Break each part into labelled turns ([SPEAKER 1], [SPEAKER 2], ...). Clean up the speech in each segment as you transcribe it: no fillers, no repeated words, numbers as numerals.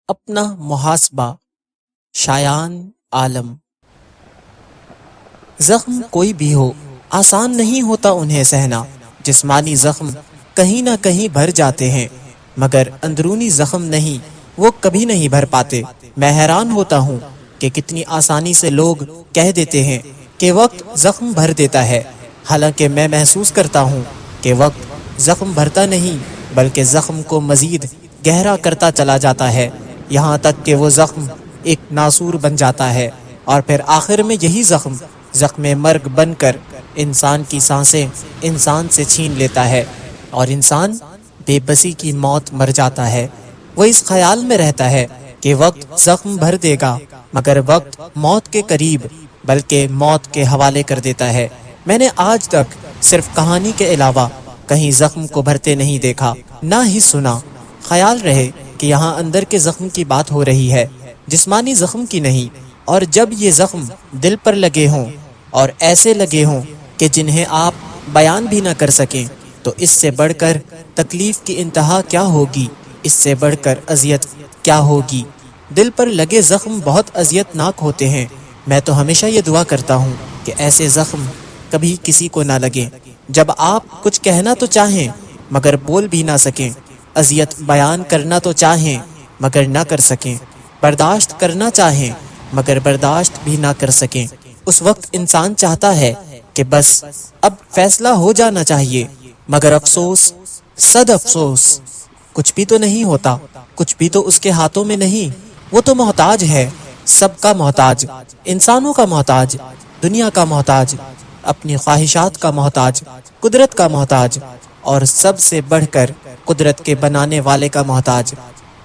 [SPEAKER 1] اپنا محاسبہ شایان عالم۔ زخم کوئی بھی ہو آسان نہیں ہوتا انہیں سہنا، جسمانی زخم کہیں نہ کہیں بھر جاتے ہیں مگر اندرونی زخم نہیں، وہ کبھی نہیں بھر پاتے۔ میں حیران ہوتا ہوں کہ کتنی آسانی سے لوگ کہہ دیتے ہیں کہ وقت زخم بھر دیتا ہے، حالانکہ میں محسوس کرتا ہوں کہ وقت زخم بھرتا نہیں بلکہ زخم کو مزید گہرا کرتا چلا جاتا ہے، یہاں تک کہ وہ زخم ایک ناسور بن جاتا ہے، اور پھر آخر میں یہی زخم مرگ بن کر انسان کی سانسیں انسان سے چھین لیتا ہے، اور انسان بے بسی کی موت مر جاتا ہے۔ وہ اس خیال میں رہتا ہے کہ وقت زخم بھر دے گا، مگر وقت موت کے قریب بلکہ موت کے حوالے کر دیتا ہے۔ میں نے آج تک صرف کہانی کے علاوہ کہیں زخم کو بھرتے نہیں دیکھا، نہ ہی سنا۔ خیال رہے کہ یہاں اندر کے زخم کی بات ہو رہی ہے، جسمانی زخم کی نہیں، اور جب یہ زخم دل پر لگے ہوں اور ایسے لگے ہوں کہ جنہیں آپ بیان بھی نہ کر سکیں، تو اس سے بڑھ کر تکلیف کی انتہا کیا ہوگی، اس سے بڑھ کر اذیت کیا ہوگی۔ دل پر لگے زخم بہت اذیت ناک ہوتے ہیں۔ میں تو ہمیشہ یہ دعا کرتا ہوں کہ ایسے زخم کبھی کسی کو نہ لگیں۔ جب آپ کچھ کہنا تو چاہیں مگر بول بھی نہ سکیں، اذیت بیان کرنا تو چاہیں مگر نہ کر سکیں، برداشت کرنا چاہیں مگر برداشت بھی نہ کر سکیں، اس وقت انسان چاہتا ہے کہ بس اب فیصلہ ہو جانا چاہیے، مگر افسوس، صد افسوس، کچھ بھی تو نہیں ہوتا، کچھ بھی تو اس کے ہاتھوں میں نہیں۔ وہ تو محتاج ہے، سب کا محتاج، انسانوں کا محتاج، دنیا کا محتاج، اپنی خواہشات کا محتاج، قدرت کا محتاج، اور سب سے بڑھ کر قدرت کے بنانے والے کا محتاج۔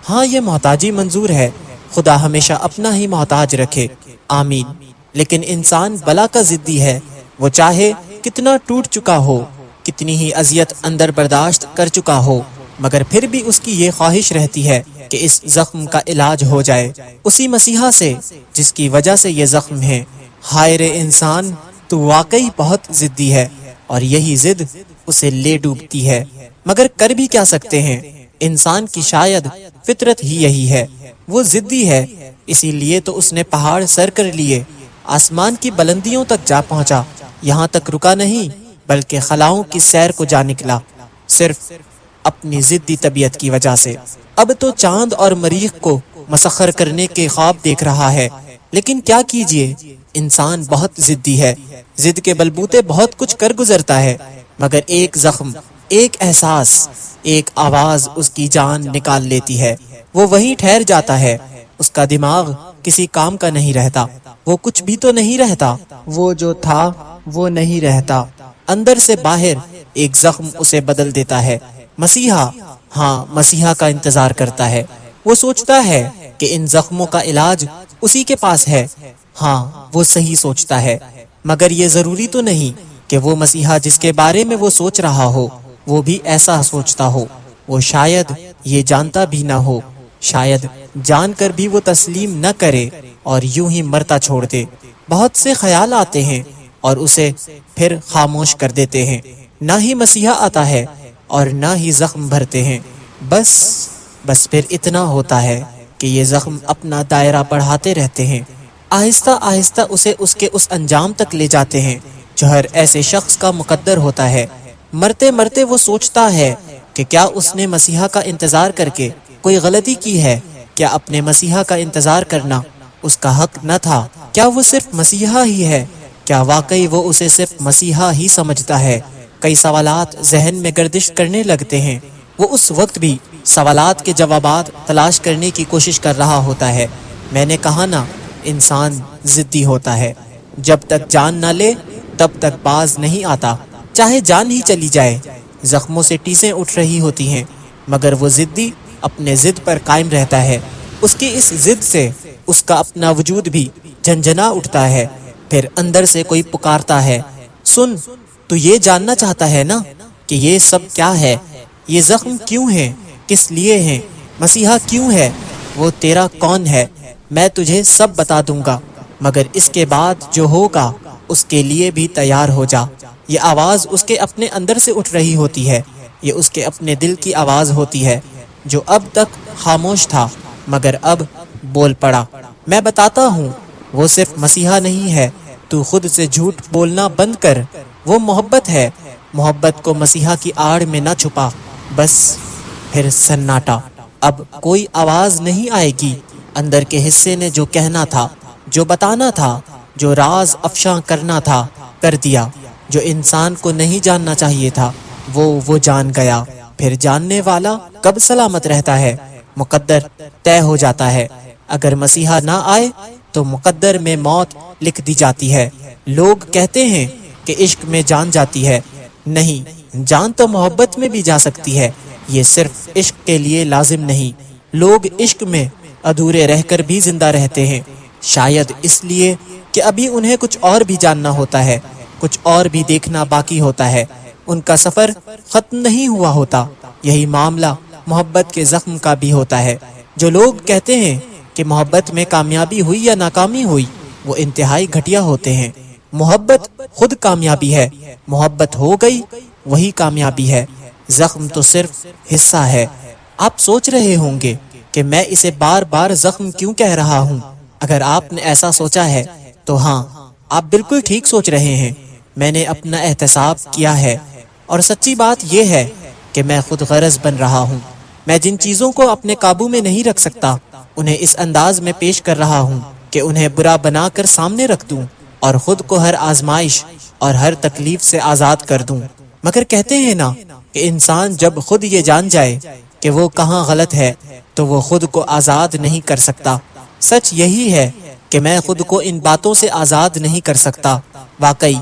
[SPEAKER 1] ہاں، یہ محتاجی منظور ہے، خدا ہمیشہ اپنا ہی محتاج رکھے، آمین۔ لیکن انسان بلا کا ضدی ہے، وہ چاہے کتنا ٹوٹ چکا ہو، کتنی ہی اذیت اندر برداشت کر چکا ہو، مگر پھر بھی اس کی یہ خواہش رہتی ہے کہ اس زخم کا علاج ہو جائے اسی مسیحا سے جس کی وجہ سے یہ زخم ہے۔ ہائے رے انسان، تو واقعی بہت ضدی ہے، اور یہی ضد اسے لے ڈوبتی ہے، مگر کر بھی کیا سکتے ہیں؟ انسان کی شاید فطرت ہی یہی ہے، وہ ضدی ہے، اسی لیے تو اس نے پہاڑ سر کر لیے، آسمان کی بلندیوں تک جا پہنچا، یہاں تک رکا نہیں بلکہ خلاؤں کی سیر کو جا نکلا، صرف اپنی ضدی طبیعت کی وجہ سے۔ اب تو چاند اور مریخ کو مسخر کرنے کے خواب دیکھ رہا ہے، لیکن کیا کیجئے، انسان بہت ضدی ہے، ضد کے بلبوتے بہت کچھ کر گزرتا ہے، مگر ایک زخم، ایک احساس، ایک آواز اس کی جان نکال لیتی ہے، وہ وہیں ٹھہر جاتا ہے، اس کا دماغ کسی کام کا نہیں رہتا، وہ کچھ بھی تو نہیں رہتا، وہ جو تھا وہ نہیں رہتا، اندر سے باہر ایک زخم اسے بدل دیتا ہے۔ مسیحا، ہاں، مسیحا کا انتظار کرتا ہے، وہ سوچتا ہے کہ ان زخموں کا علاج اسی کے پاس ہے، ہاں، وہ صحیح سوچتا ہے، مگر یہ ضروری تو نہیں کہ وہ مسیحا جس کے بارے میں وہ سوچ رہا ہو وہ بھی ایسا سوچتا ہو، وہ شاید یہ جانتا بھی نہ ہو، شاید جان کر بھی وہ تسلیم نہ کرے اور یوں ہی مرتا چھوڑ دے۔ بہت سے خیال آتے ہیں اور اسے پھر خاموش کر دیتے ہیں، نہ ہی مسیحا آتا ہے اور نہ ہی زخم بھرتے ہیں، بس پھر اتنا ہوتا ہے کہ یہ زخم اپنا دائرہ بڑھاتے رہتے ہیں، آہستہ آہستہ اسے اس کے اس انجام تک لے جاتے ہیں جو ہر ایسے شخص کا مقدر ہوتا ہے۔ مرتے مرتے وہ سوچتا ہے کہ کیا اس نے مسیحا کا انتظار کر کے کوئی غلطی کی ہے؟ کیا اپنے مسیحا کا انتظار کرنا اس کا حق نہ تھا؟ کیا وہ صرف مسیحا ہی ہے؟ کیا واقعی وہ اسے صرف مسیحا ہی سمجھتا ہے؟ کئی سوالات ذہن میں گردش کرنے لگتے ہیں، وہ اس وقت بھی سوالات کے جوابات تلاش کرنے کی کوشش کر رہا ہوتا ہے۔ میں نے کہا نا، انسان ضدی ہوتا ہے، جب تک جان نہ لے تب تک باز نہیں آتا، چاہے جان ہی چلی جائے، زخموں سے ٹیسیں اٹھ رہی ہوتی ہیں، مگر وہ ضدی اپنے ضد پر قائم رہتا ہے، اس کی اس ضد سے اس کا اپنا وجود بھی جھنجھنا اٹھتا ہے، پھر اندر سے کوئی پکارتا ہے، سن، تو یہ جاننا چاہتا ہے نا کہ یہ سب کیا ہے، یہ زخم کیوں ہیں، کس لیے ہیں، مسیحا کیوں ہے، وہ تیرا کون ہے، میں تجھے سب بتا دوں گا، مگر اس کے بعد جو ہوگا اس کے لیے بھی تیار ہو جا۔ یہ آواز اس کے اپنے اندر سے اٹھ رہی ہوتی ہے، یہ اس کے اپنے دل کی آواز ہوتی ہے جو اب تک خاموش تھا مگر اب بول پڑا، میں بتاتا ہوں وہ صرف مسیحا نہیں ہے، تو خود سے جھوٹ بولنا بند کر، وہ محبت ہے، محبت کو مسیحا کی آڑ میں نہ چھپا۔ بس پھر سناٹا، اب کوئی آواز نہیں آئے گی۔ اندر کے حصے نے جو کہنا تھا، جو بتانا تھا، جو راز افشاں کرنا تھا، کر دیا۔ جو انسان کو نہیں جاننا چاہیے تھا وہ جان گیا۔ پھر جاننے والا کب سلامت رہتا ہے؟ مقدر طے ہو جاتا ہے۔ اگر مسیحا نہ آئے تو مقدر میں موت لکھ دی جاتی ہے۔ لوگ کہتے ہیں کہ عشق میں جان جاتی ہے، نہیں، جان تو محبت میں بھی جا سکتی ہے، یہ صرف عشق کے لیے لازم نہیں۔ لوگ عشق میں ادھورے رہ کر بھی زندہ رہتے ہیں، شاید اس لیے کہ ابھی انہیں کچھ اور بھی جاننا ہوتا ہے، کچھ اور بھی دیکھنا باقی ہوتا ہے، ان کا سفر ختم نہیں ہوا ہوتا۔ یہی معاملہ محبت کے زخم کا بھی ہوتا ہے۔ جو لوگ کہتے ہیں کہ محبت میں کامیابی ہوئی یا ناکامی ہوئی، وہ انتہائی گھٹیا ہوتے ہیں۔ محبت خود کامیابی ہے، محبت ہو گئی وہی کامیابی ہے، زخم تو صرف حصہ ہے۔ آپ سوچ رہے ہوں گے کہ میں اسے بار بار زخم کیوں کہہ رہا ہوں؟ اگر آپ نے ایسا سوچا ہے تو ہاں، آپ بالکل ٹھیک سوچ رہے ہیں۔ میں نے اپنا احتساب کیا ہے، اور سچی بات یہ ہے کہ میں خود غرض بن رہا ہوں۔ میں جن چیزوں کو اپنے قابو میں نہیں رکھ سکتا، انہیں اس انداز میں پیش کر رہا ہوں کہ انہیں برا بنا کر سامنے رکھ دوں اور خود کو ہر آزمائش اور ہر تکلیف سے آزاد کر دوں۔ مگر کہتے ہیں نا کہ انسان جب خود یہ جان جائے کہ وہ کہاں غلط ہے تو وہ خود کو آزاد نہیں کر سکتا۔ سچ یہی ہے کہ میں خود کو ان باتوں سے آزاد نہیں کر سکتا۔ واقعی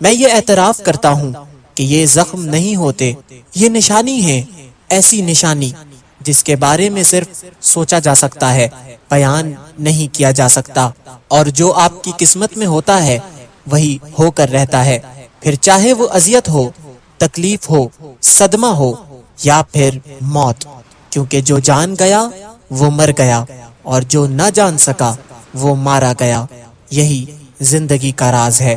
[SPEAKER 1] میں یہ اعتراف کرتا ہوں کہ یہ زخم نہیں ہوتے، یہ نشانی ہے، ایسی نشانی جس کے بارے میں صرف سوچا جا سکتا ہے، بیان نہیں کیا جا سکتا، اور جو آپ کی قسمت میں ہوتا ہے وہی ہو کر رہتا ہے، پھر چاہے وہ اذیت ہو، تکلیف ہو، صدمہ ہو یا پھر موت، کیونکہ جو جان گیا وہ مر گیا، اور جو نہ جان سکا وہ مارا گیا۔ یہی زندگی کا راز ہے۔